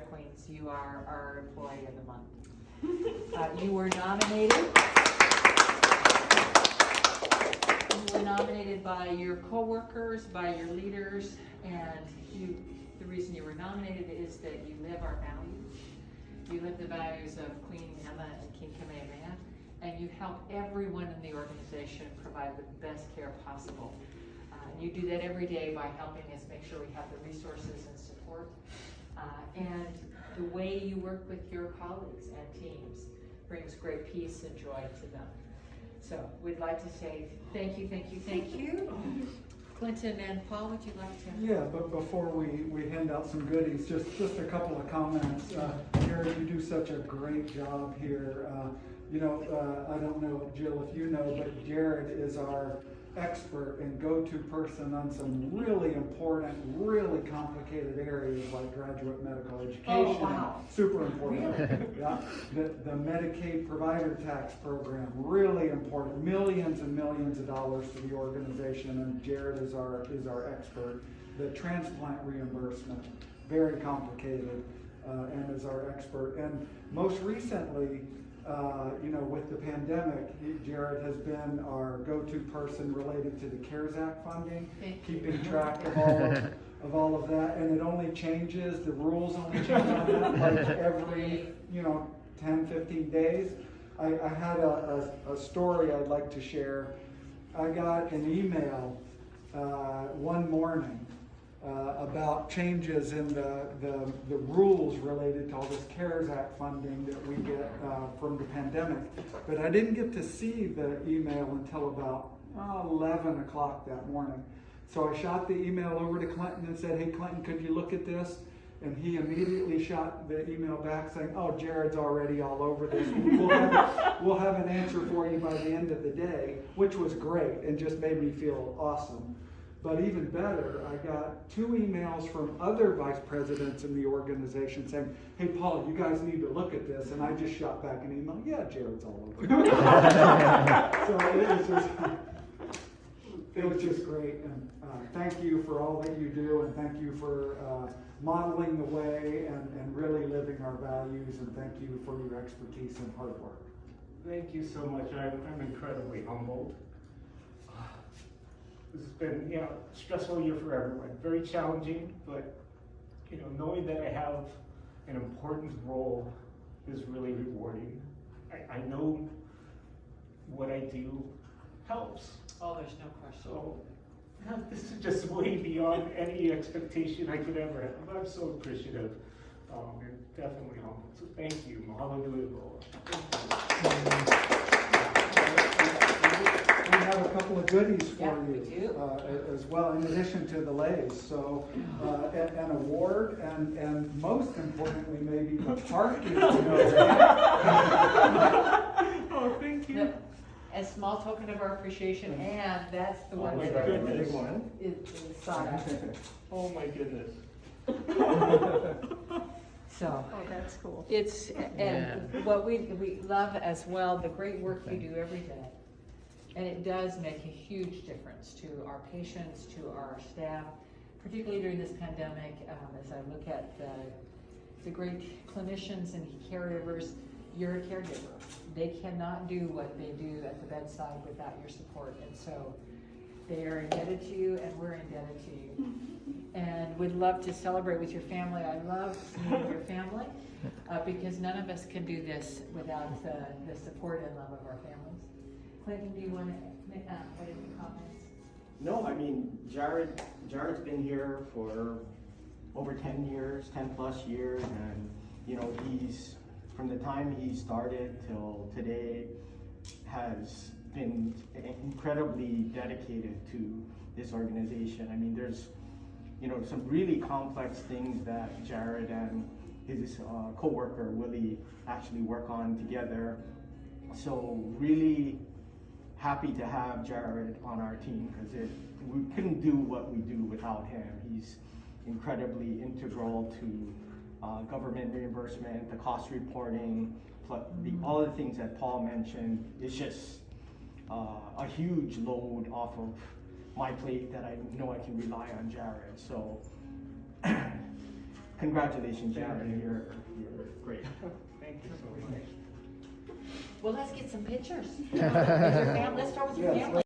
drag queens, you are our employee of the month. You were nominated. You were nominated by your coworkers, by your leaders, and the reason you were nominated is that you live our values. You live the values of Queen Emma and King Kamehameha, and you help everyone in the organization provide the best care possible. And you do that every day by helping us make sure we have the resources and support. And the way you work with your colleagues and teams brings great peace and joy to them. So we'd like to say thank you, thank you, thank you. Clinton and Paul, would you like to? Yeah, but before we hand out some goodies, just a couple of comments. Jared, you do such a great job here. I don't know, Jill, if you know, but Jared is our expert and go-to person on some really important, really complicated areas like graduate medical education. Oh, wow. Super important. Really? Yeah. The Medicaid provider tax program, really important. Millions and millions of dollars to the organization, and Jared is our expert. The transplant reimbursement, very complicated, and is our expert. And most recently, with the pandemic, Jared has been our go-to person related to the CARES Act funding, keeping track of all of that, and it only changes, the rules only change on that like every 10, 15 days. I had a story I'd like to share. I got an email one morning about changes in the rules related to all this CARES Act funding that we get from the pandemic. But I didn't get to see the email until about 11 o'clock that morning. So I shot the email over to Clinton and said, hey Clinton, could you look at this? And he immediately shot the email back saying, oh, Jared's already all over this. We'll have an answer for you by the end of the day, which was great and just made me feel awesome. But even better, I got 2 emails from other vice presidents in the organization saying, hey, Paul, you guys need to look at this. And I just shot back an email, yeah, Jared's all over. So it was just great. And thank you for all that you do, and thank you for modeling the way and really living our values, and thank you for your expertise and hard work. Thank you so much. I'm incredibly humbled. This has been, a stressful year for everyone. Very challenging, but knowing that I have an important role is really rewarding. I know what I do helps. Oh, there's no question. So this is just way beyond any expectation I could ever have. I'm so appreciative and definitely humbled. So thank you. Mahalo nui loa. We have a couple of goodies for we you do. As well, in addition to the leis. So an award, and most importantly, maybe the parking. Oh, thank you. A small token of our appreciation, and that's the one my that goodness. is Saga. Oh my goodness. So Oh, that's cool. it's what we love as well, the great work you do every day. And it does make a huge difference to our patients, to our staff, particularly during this pandemic. As I look at the great clinicians and caregivers, you're a caregiver. They cannot do what they do at the bedside without your support. And so they are indebted to you, and we're indebted to you. And would love to celebrate with your family. I love seeing your family because none of us can do this without the support and love of our families. Clinton, do you want to make any comments? No, I mean, Jared's been here for over 10 years, 10 plus years, and he's, from the time he started till today, has been incredibly dedicated to this organization. I mean, there's some really complex things that Jared and his co-worker Willie actually work on together. So really happy to have Jared on our team, because we couldn't do what we do without him. He's incredibly integral to government reimbursement, the cost reporting, all the things that Paul mentioned. It's just a huge load off of my plate that I know I can rely on Jared. So congratulations, Jared, you're great. Thank you so much. Well, let's get some pictures. With your let's start with your Yes, family.